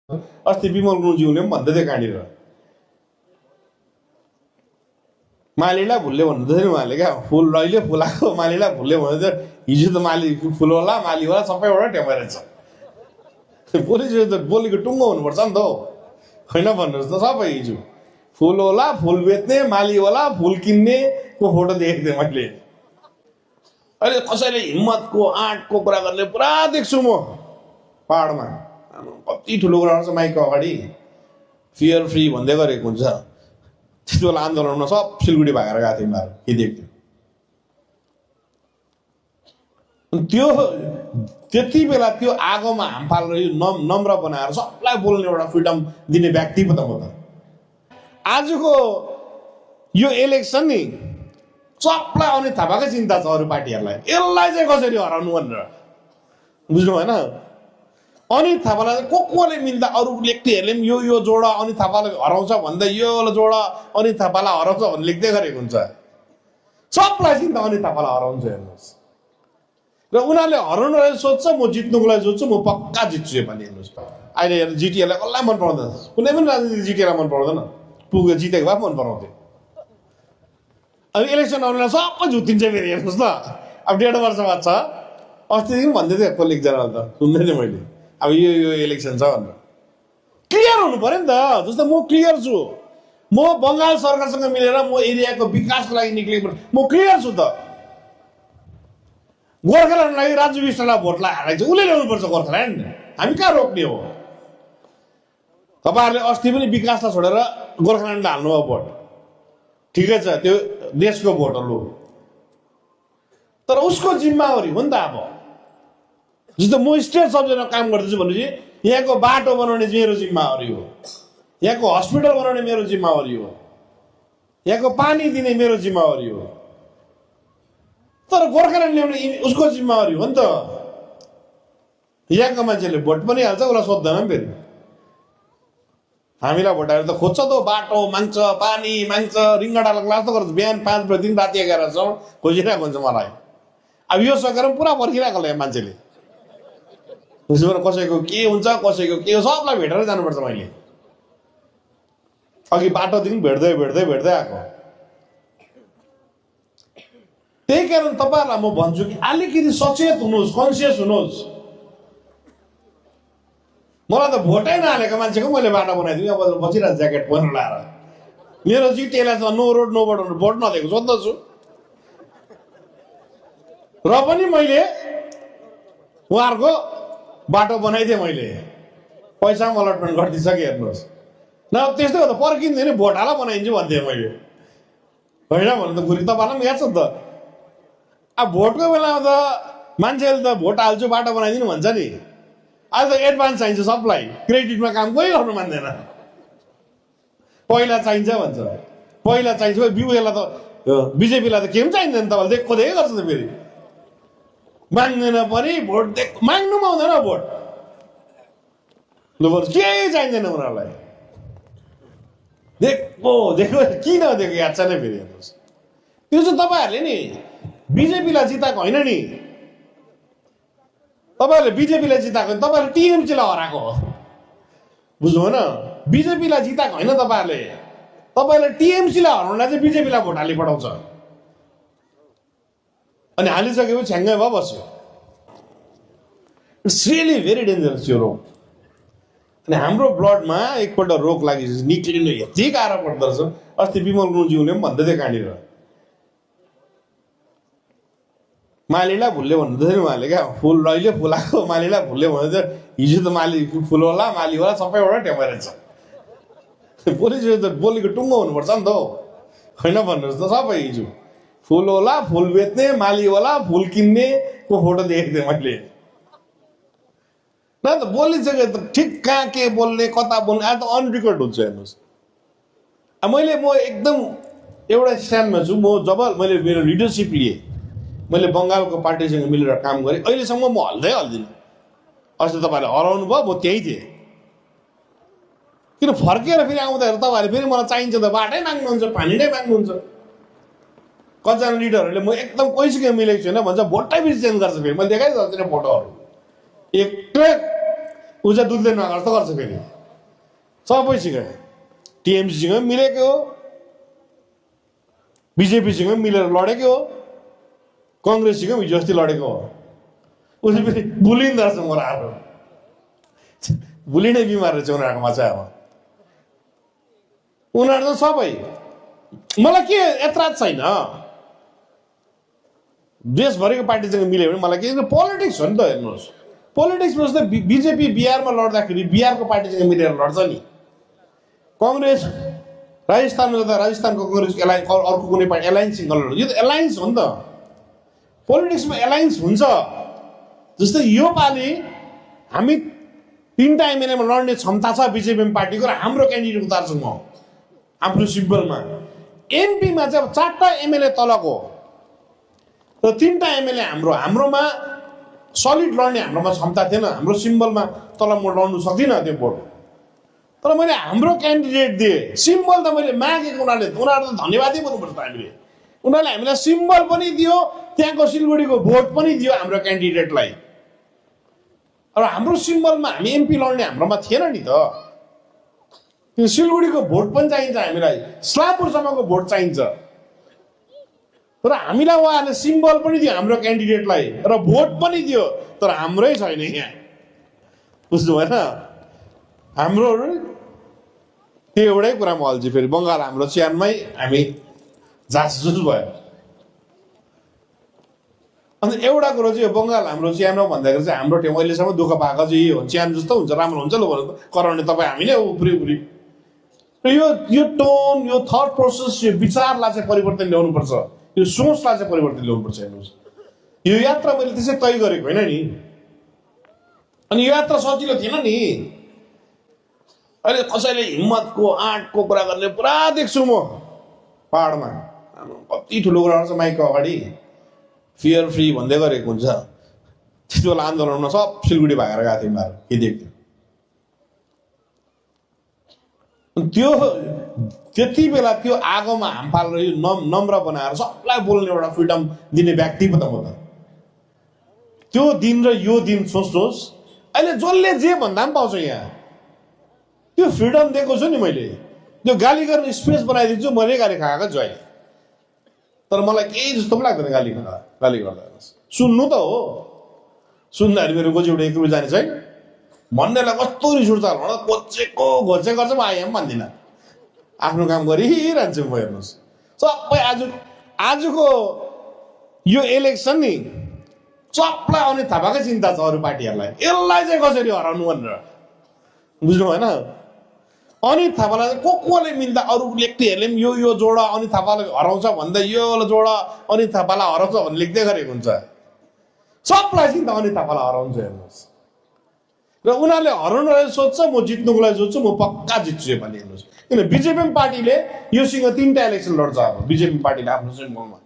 अस्ति विमल गुरुङज्यूले पनि भन्दै थियो कहाँनिर मालीलाई भुल्यो भन्दै थियो नि उहाँले क्या फुल रहिले फुलाएको मालीलाई भुल्यो भन्दै थियो हिजो त माली फुलवाला मालीवाला सबैबाट टेपेर छ पुलिस त बोलीको टुङ्गो हुनुपर्छ नि त हौ होइन भन्नुहोस् त सबै हिजो फुलवाला फुल बेच्ने मालीवाला फुल किन्ने को फोटो देखेको थिएँ मैले अहिले कसैले हिम्मतको आँटको कुरा गर्ने पुरा देख्छु म पहाडमा कति ठुलो कुरा गर्छ माइकको अगाडि फियर फ्री भन्दै गरेको हुन्छ त्यति बेला आन्दोलनमा सब सिलगढी भागेर गएको थियो उनीहरू के देख्थ्यो त्यो त्यति बेला त्यो आगोमा हाम फालेर यो नम्र बनाएर सबलाई बोल्ने एउटा फ्रिडम दिने व्यक्ति पो त म त आजको यो इलेक्सन नि सबलाई अनित थापाकै चिन्ता छ अरू पार्टीहरूलाई यसलाई चाहिँ कसरी हराउनु भनेर बुझ्नु भएन अनित थापालाई कोले मिल्दा अरू लेख्नेहरूले पनि यो जोडा अनित थापालाई हराउँछ भन्दै यो जोडा अनित थापालाई हराउँछ भन्ने लेख्दै गरेको हुन्छ सबलाई चिन्ता अनित थापालाई हराउँछ हेर्नुहोस् र उनीहरूले हराउनुलाई सोध्छ म जित्नुको लागि सोध्छु म पक्का जित्छु भने हेर्नुहोस् अहिले हेर्नु जिटिएलाई कसलाई मन पराउँदैन कुनै पनि राजनीति जिटिएलाई मन पराउँदैन पुगेर जितेको भए मन पराउँथ्यो अब इलेक्सन आउनुलाई सबै झुत्तिन्छ फेरि हेर्नुहोस् न अब 1.5 वर्ष बाद छ अस्तिदेखि पनि भन्दै थियो कसले एकजनाले त सुन्दै थिएँ मैले अब यो इलेक्सन छ भनेर क्लियर हुनु पर्यो नि त जस्तो म क्लियर छु म बङ्गाल सरकारसँग मिलेर म एरियाको विकासको लागि निक्लेको म क्लियर छु त गोर्खाल्यान्डलाई राज्य विष्टलाई भोट लगाएर चाहिँ उसले ल्याउनुपर्छ गोर्खाल्यान्ड हामी कहाँ रोक्ने हो तपाईँहरूले अस्ति पनि विकासलाई छोडेर गोर्खाल्यान्डलाई हाल्नुभयो भोट ठिकै छ त्यो देशको भोटहरू तर उसको जिम्मेवारी हो नि त अब जस्तो म स्टेट सब्जेक्टमा काम गर्दैछु भनेपछि यहाँको बाटो बनाउने मेरो जिम्मेवारी हो यहाँको हस्पिटल बनाउने मेरो जिम्मेवारी हो यहाँको पानी दिने मेरो जिम्मेवारी हो तर गोर्खाल्यान्ड ल्याउने उसको जिम्मेवारी हो नि त यहाँको मान्छेले भोट पनि हाल्छ उसलाई सोध्दैन पनि फेरि हामीलाई भोट हालेर त खोज्छ त बाटो माग्छ पानी माग्छ रिङ्गडालाई क्लास त गर्छ बिहान 5 बजेदेखि राति 11 बजीसम्म खोजिरहेको हुन्छ मलाई अब यो सकेर पुरा पर्खिरहेको होला मान्छेले कसैको के हुन्छ कसैको के हो सबलाई भेटेर जानुपर्छ मैले अघि बाटोदेखि भेट्दै आएको त्यही कारण तपाईँहरूलाई म भन्छु कि अलिकति सचेत हुनुहोस् कन्सियस हुनुहोस् मलाई त भोटै नहालेको मान्छेको मैले बाटो बनाइदिउँ अब बसिरहेको ज्याकेट पहिरो लाएर मेरो जिटिएलाई छ नो रोड नो बोर्ड भोट नदिएको सोध्दछु र पनि मैले उहाँहरूको बाटो बनाइदिएँ मैले पैसा पनि अलटमेन्ट गरिदिइसकेँ हेर्नुहोस् न त्यस्तै हो त पर्खिँदैन भोट हाल बनाइदिन्छु भन्थेँ मैले होइन भने त गुरी तपाईँलाई पनि याद छ त अब भोटको बेलामा त मान्छेले त भोट हाल्छु बाटो बनाइदिनु भन्छ नि आज त एडभान्स चाहिन्छ सबलाई क्रेडिटमा काम कोही गर्नु मान्दैन पहिला चाहिन्छ भन्छ पहिला चाहिन्छ बिउलाई त बिजेपीलाई त के पनि चाहिँदैन तपाईँले देखो गर्छ त फेरि माग्दैन पनि भोट माग्नु आउँदैन भोट लु बरु केही चाहिँदैन उनीहरूलाई देखो किन दिएको याद छैन फेरि हेर्नुहोस् त्यो चाहिँ तपाईँहरूले नि बिजेपीलाई जिताएको होइन नि तपाईँहरूले बिजेपीलाई जिताएको तपाईँहरूले टिएमसीलाई हराएको हो बुझ्नु भएन बिजेपीलाई जिताएको होइन तपाईँहरूले टिएमसीलाई हराउनलाई चाहिँ बिजेपीलाई भोट हाली पठाउँछ अनि हालिसकेपछि छ्याङ्गै भयो बस्यो इट्स रियली भेरी डेन्जरस यो रोग अनि हाम्रो ब्लडमा एकपल्ट रोग लागेपछि निक्लिनु यति गाह्रो पर्दो रहेछ अस्ति विमल गुरुङज्यूले पनि भन्दै थियो कहाँनिर मालीलाई भुल्यो भन्दै थियो नि उहाँले क्या फुल रहिले फुलाएको मालीलाई भुल्यो भन्दै थियो हिजो त माली फुलवाला मालीवाला सबैबाट टेपेर छ पुलिस त बोलीको टुङ्गो हुनुपर्छ नि त हौ होइन भन्नुहोस् त सबै हिजो फुलवाला फुल बेच्ने मालीवाला फुल किन्ने को फोटो देखेको थिएँ मैले न त बोलिसक्यो त ठिक कहाँ के बोल्ने कता बोल्ने आज त अनरेकर्ड हुन्छ हेर्नुहोस् म एकदम एउटा स्ट्यान्डमा छु म जब मैले मेरो लिडरसिप लिएँ मैले बङ्गालको पार्टीसँग मिलेर काम गरेँ अहिलेसम्म म हल्दिनँ अस्ति तपाईँहरूले हराउनु भयो म त्यही थिएँ किन फर्केर फेरि आउँदाखेरि तपाईँहरूले फेरि मलाई चाहिन्छ त बाटै माग्नुहुन्छ पानी नै माग्नुहुन्छ कतिजना लिडरहरूले म एकदम कोहीसँग मिलेको छैन भन्छ भोटै फेरि चेन्ज गर्छ फेरि मैले देखाइदिएको फोटोहरू एक उजा दुधले नगर्छ गर्छ फेरि सबैसँग टिएमसीसँग मिलेको हो, बिजेपीसँग मिलेर लडेको हो, कङ्ग्रेससँग हिजो अस्ति लडेको हो। उसले फेरि भुलिँदो रहेछ उनीहरू, भुलिनै बिमार रहेछ उनीहरूकोमा चाहिँ। अब उनीहरू त सबै, मलाई के एतराज छैन देशभरिको पार्टीसँग मिल्यो भने मलाई के, पोलिटिक्स हो नि त। हेर्नुहोस्, पोलिटिक्समा जस्तै बिजेपी बिहारमा लड्दाखेरि बिहारको पार्टीसँग मिलेर लड्छ नि, कङ्ग्रेस राजस्थानमा जाँदा राजस्थानको कङ्ग्रेस एलायन्स, अर्को कुनै पार्टी एलायन्ससँग लड्छ। यो त एलायन्स हो नि त, पोलिटिक्समा एलायन्स हुन्छ। जस्तै यो पालि हामी 3टा एमएलएमा लड्ने क्षमता छ बिजेपी पार्टीको, र हाम्रो क्यान्डिडेट उतार्छु म आफ्नो सिम्बलमा। एमपीमा चाहिँ अब 4टा एमएलए तलको र 3टा एमएलए हाम्रोमा सलिड लड्ने हाम्रोमा क्षमता थिएन। हाम्रो सिम्बलमा तल म लड्नु सक्दिनँ त्यो भोट, तर मैले हाम्रो क्यान्डिडेट दिएँ। सिम्बल त मैले मागेको, उनीहरू त धन्यवादै गर्नुपर्छ हामीले। उनीहरूले हामीलाई सिम्बल पनि दियो, त्यहाँको सिलगढीको भोट पनि दियो हाम्रो क्यान्डिडेटलाई। र हाम्रो सिम्बलमा हामी एमपी लड्ने हाम्रोमा थिएन नि त। त्यो सिलगढीको भोट पनि चाहिन्छ हामीलाई, इस्लामपुरसम्मको भोट चाहिन्छ, तर हामीलाई उहाँहरूले सिम्बल पनि दियो हाम्रो क्यान्डिडेटलाई, र भोट पनि दियो, तर हाम्रै छैन यहाँ। बुझ्नु भएन? हाम्रो त्यो एउटै कुरामा अल्झी, फेरि बङ्गाल हाम्रो च्यानमै हामी झासझुस भयो। अन्त एउटा कुरो चाहिँ यो बङ्गाल हाम्रो च्यान हो भन्दाखेरि चाहिँ हाम्रो ठाउँ अहिलेसम्म दुःख पाएको चाहिँ यो हो, च्यान जस्तो हुन्छ राम्रो हुन्छ ल भन्नु कराउने तपाईँ हामीले उफ्री उफ्री। र यो टोन, यो थट प्रोसेस, यो विचारलाई चाहिँ परिवर्तन ल्याउनुपर्छ, यो सोचलाई चाहिँ परिवर्तन ल्याउनुपर्छ। हेर्नुहोस्, यो यात्रा मैले त्यसै तय गरेको होइन नि, अनि यो यात्रा सजिलो थिएन नि। अहिले कसैले हिम्मतको आँटको कुरा गर्ने पुरा देख्छु म पाहाडमा, कति ठुलो कुरा गर्छ माइकको अगाडि, फियर फ्री भन्दै गरेको हुन्छ। त्यति बेला आन्दोलनमा सब सिलगढी भागेर गएको थियो उनीहरू, के देख्थ्यो। त्यो त्यति बेला त्यो आगोमा हाम फालेर यो नम्र बनाएर सबलाई बोल्ने एउटा फ्रिडम दिने व्यक्ति पो त म त। त्यो दिन र यो दिन सोच्नुहोस्, अहिले जसले जे भन्दा पनि पाउँछ यहाँ। त्यो फ्रिडम दिएको छु नि मैले, त्यो गाली गर्ने स्पेस बनाइदिन्छु, मैले गाली खाएको छु अहिले, तर मलाई केही जस्तो पनि लाग्दैन गाली गर्दा। सुन्नु त हो, सुन्दाखेरि मेरो गोजी एउटा 1 रुपियाँ जाने छैन भन्नेलाई कस्तो रिस उठ्छ होला, कोचेको घोचेको चाहिँ म आइएम भन्दिनँ, आफ्नो काम गरिरहन्छु म। हेर्नुहोस्, सबै आजको यो इलेक्सन नि सबलाई अनित थापाकै चिन्ता छ अरू पार्टीहरूलाई, यसलाई चाहिँ कसरी हराउनु भनेर। बुझ्नु भएन? अनित थापालाई कोले मिल्दा, अरू लेख्नेहरूले पनि यो जोडा अनित थापालाई हराउँछ भन्दा यो जोडा अनित थापालाई हराउँछ भन्ने लेख्दै गरेको हुन्छ। सबलाई चिन्ता अनित थापालाई हराउँछ। हेर्नुहोस्, र उनीहरूले हराउनलाई सोध्छ, म जित्नुको लागि सोध्छु, म पक्का जित्छु योपालि। हेर्नुहोस्, किन बिजेपी पार्टीले योसँग 3टा इलेक्सन लड्छ। अब बिजेपी पार्टीले आफ्नो सिम्बलमा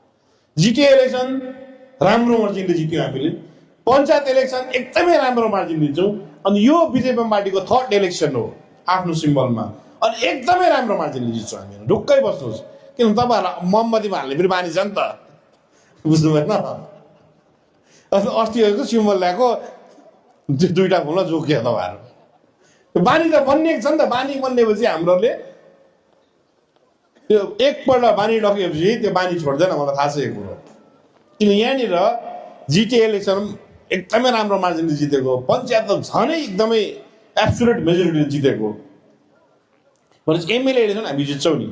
जिटिए इलेक्सन राम्रो मार्जिनले जित्यौँ हामीले, पञ्चायत इलेक्सन एकदमै राम्रो मार्जिन दिन्छौँ, अनि यो बिजेपी पार्टीको 3rd इलेक्सन हो आफ्नो सिम्बलमा, अनि एकदमै राम्रो मार्जिनले जित्छौँ हामी। ढुक्कै बस्नुहोस्, किन तपाईँहरूलाई मोमबत्तीमा हाल्ने पनि बानी छ नि त। बुझ्नु भएन? अस्तिको सिम्बल ल्याएको 2टा फुलमा जोकियो तपाईँहरू, त्यो बानी त बनिएको छ नि त। बानी बनिएपछि हाम्रोले त्यो एकपल्ट बानी लगेपछि त्यो बानी छोड्दैन, मलाई थाहा छ यो कुरो। किन यहाँनिर जिटिए इलेक्सन एकदमै राम्रो मार्जिनले जितेको, पञ्चायत त झनै एकदमै एब्सोल्युट मेजोरिटीले जितेको, भनेपछि एमएलए इलेक्सन हामी जित्छौँ नि।